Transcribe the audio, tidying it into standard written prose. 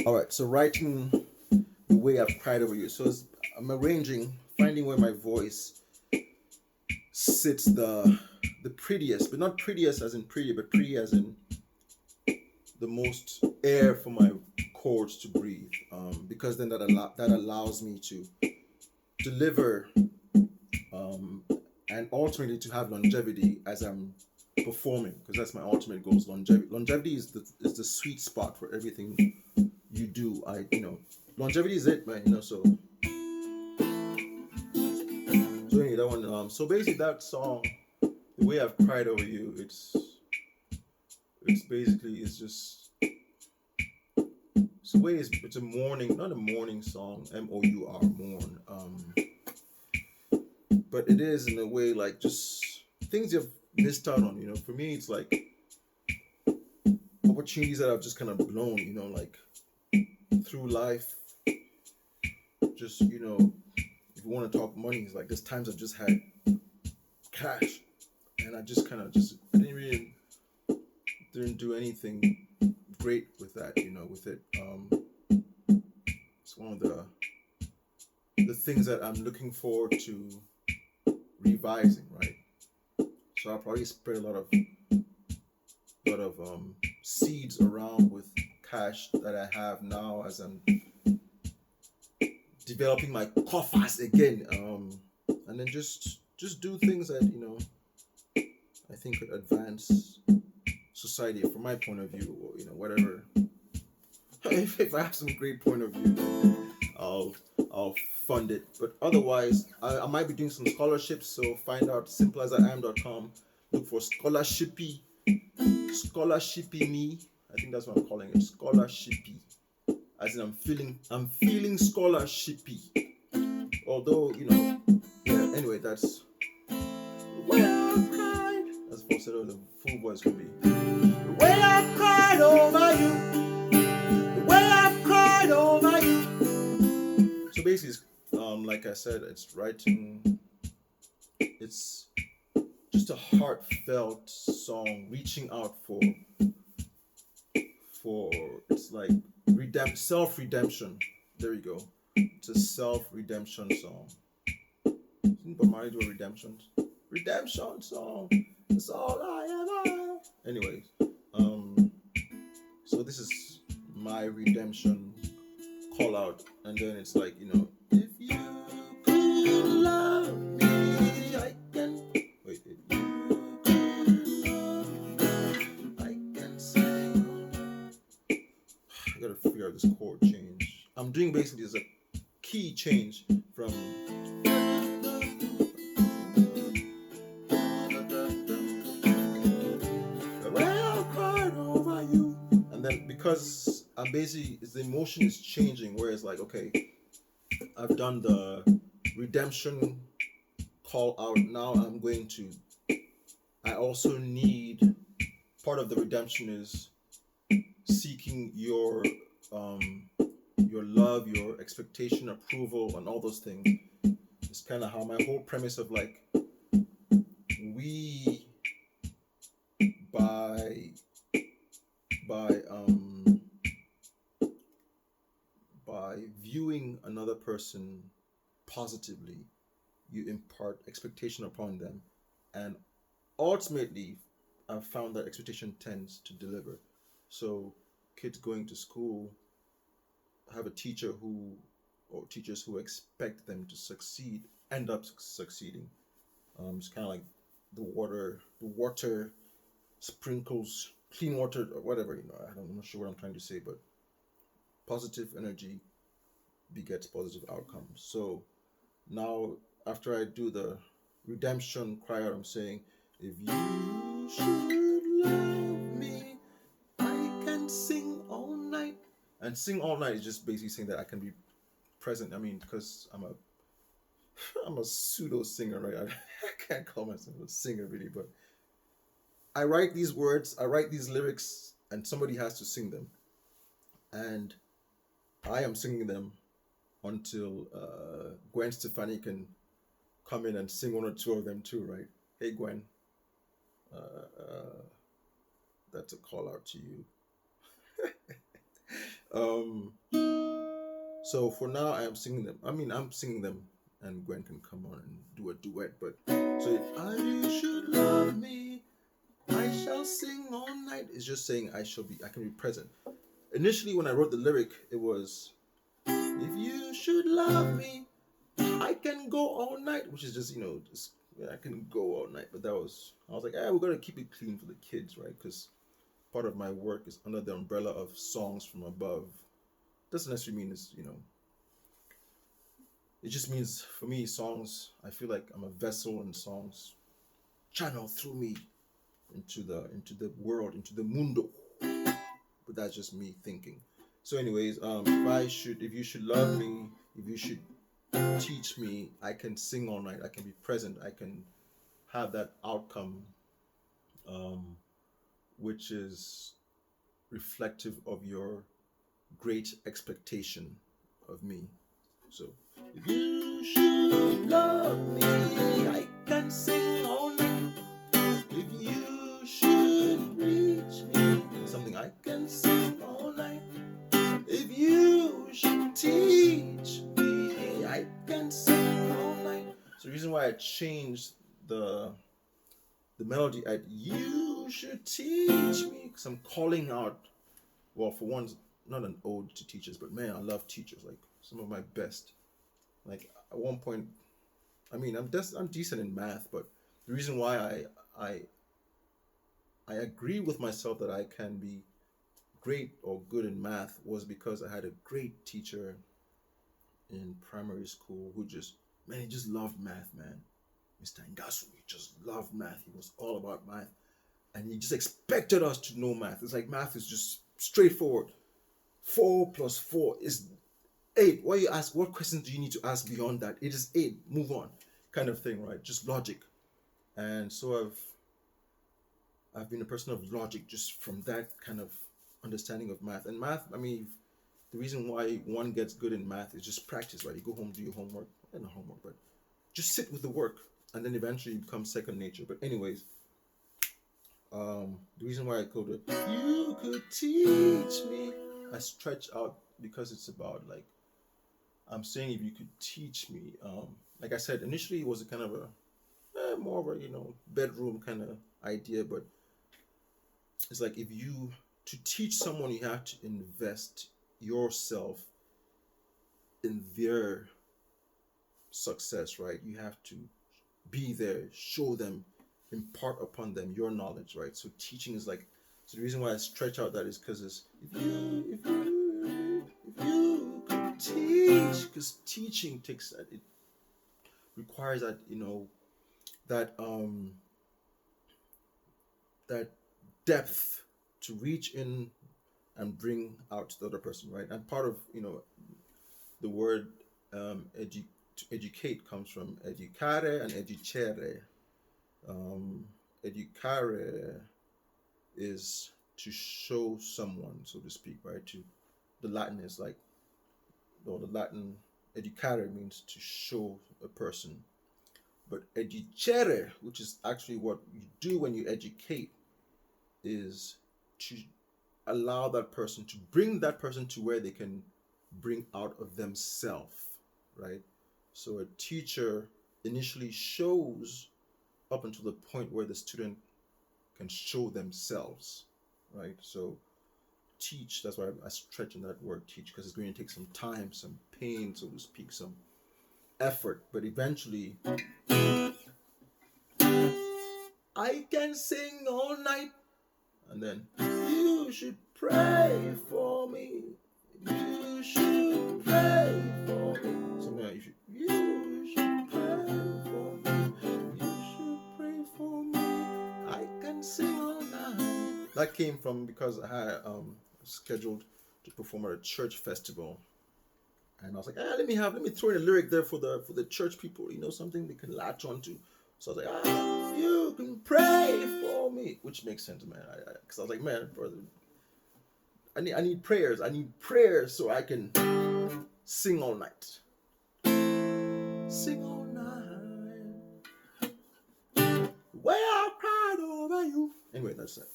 All right, so writing the way I've cried over you. So I'm arranging, finding where my voice sits the prettiest, but not prettiest as in pretty, but pretty as in the most air for my chords to breathe. Because then that allows me to deliver, um, and ultimately to have longevity as I'm performing. Because that's my ultimate goal: is longevity. Longevity is the sweet spot for everything you do. Longevity is it, man. So anyway, that one. So basically, that song, the way I've cried over you, it's basically it's just it's a way it's a mourning, not a mourning song, mour mourn. But it is in a way like just things you've missed out on. For me, it's like opportunities that I've just kind of blown. Like through life, just if you want to talk money, it's like there's times I've just had cash, and I just kind of just I didn't do anything great with that. With it. It's one of the things that I'm looking forward to revising, right? So I'll probably spread a lot of seeds around with cash that I have now as I'm developing my coffers again, and then just do things that I think could advance society from my point of view, or whatever. if I have some great point of view, then I'll fund it. But otherwise, I might be doing some scholarships. So find out simpleasiam.com. Look for scholarshipy me. I think that's what I'm calling it. Scholarshipy. As in I'm feeling scholarshipy. Although, yeah, anyway, that's where I cried. That's falsetto, the full voice could be. The way I cried over you. The way I cried over you. So basically, like I said, it's writing. It's just a heartfelt song, reaching out for. It's like self-redemption. There you go. It's a self-redemption song. Didn't Bob Marley do a redemption song? That's all I ever. Anyways, so this is my redemption call out, and then it's like if you could love me, I can. Wait, if you could love me, I can sing. I gotta figure out this chord change. I'm doing basically as a key change from. Because I'm basically the emotion is changing, where it's like, okay, I've done the redemption call out. Now I also need, part of the redemption is seeking your love, your expectation, approval, and all those things. It's kind of how my whole premise of like we by viewing another person positively, you impart expectation upon them, and ultimately I've found that expectation tends to deliver. So kids going to school have a teacher or teachers who expect them to succeed end up succeeding. It's kind of like the water sprinkles clean water or whatever. I'm not sure what I'm trying to say, but positive energy begets positive outcomes. So now, after I do the redemption cry out, I'm saying, if you should love me, I can sing all night. And sing all night is just basically saying that I can be present. I mean, because I'm a pseudo singer, right? I can't call myself a singer really, but I write these words, I write these lyrics, and somebody has to sing them. And I am singing them until Gwen Stefani can come in and sing one or two of them too, right? Hey, Gwen, uh, uh, that's a call out to you. um, so for now, I am singing them. I mean, I'm singing them, and Gwen can come on and do a duet. But so if you should love me, I shall sing all night. It's just saying I can be present. Initially, when I wrote the lyric, it was, if you should love me, I can go all night, which is just, just, yeah, I can go all night. But I was like, we're going to keep it clean for the kids, right? Because part of my work is under the umbrella of songs from above. Doesn't necessarily mean it just means for me, songs, I feel like I'm a vessel and songs channel through me into the world, into the mundo. But that's just me thinking. So anyways, if you should love me, if you should teach me, I can sing all night, I can be present, I can have that outcome, which is reflective of your great expectation of me. So if you should love me, I can sing all night. If you should reach me, something I can sing all night. If you should teach me, I can sing all night. So the reason why I changed the melody at you should teach me, because I'm calling out, well, for one, not an ode to teachers, but man, I love teachers, like some of my best. Like at one point, I mean, I'm decent in math, but the reason why I agree with myself that I can be great or good in math was because I had a great teacher in primary school who he just loved math, man. Mr. Ngasu, he just loved math. He was all about math. And he just expected us to know math. It's like math is just straightforward. 4 plus 4 is 8. Why you ask, what questions do you need to ask beyond that? It is 8. Move on. Kind of thing, right? Just logic. And so I've been a person of logic just from that kind of understanding of math. And math, I mean, the reason why one gets good in math is just practice, right? You go home, do your homework. Not homework, but just sit with the work. And then eventually it becomes second nature. But anyways, the reason why I called it, you could teach me, I stretch out because it's about, like, I'm saying if you could teach me, like I said, initially it was a kind of a, more of a, bedroom kind of idea, but it's like to teach someone, you have to invest yourself in their success, right? You have to be there, show them, impart upon them your knowledge, right? So teaching is like, so the reason why I stretch out that is because if you could teach, because teaching takes that, it requires that, that that depth to reach in and bring out the other person, right? And part of, the word to educate comes from educare and educere. Educare is to show someone, so to speak, right? The Latin is like, or the Latin educare means to show a person. But educere, which is actually what you do when you educate, is to allow that person, to bring that person to where they can bring out of themselves, right? So a teacher initially shows up until the point where the student can show themselves, right? So teach, that's why I stretch in that word teach, because it's going to take some time, some pain, so to speak, some effort, but eventually I can sing all night, and then you should pray for me, you should pray for me, something like you should pray for me, you should pray for me, I can sing all night. That came from because I had scheduled to perform at a church festival, and I was like, let me throw in a lyric there for the church people, something they can latch onto. So I was like, you can pray for me, which makes sense, man. Because I was like, man, brother, I need prayers. I need prayers so I can sing all night. Sing all night. Way I cried over you. Anyway, that's it.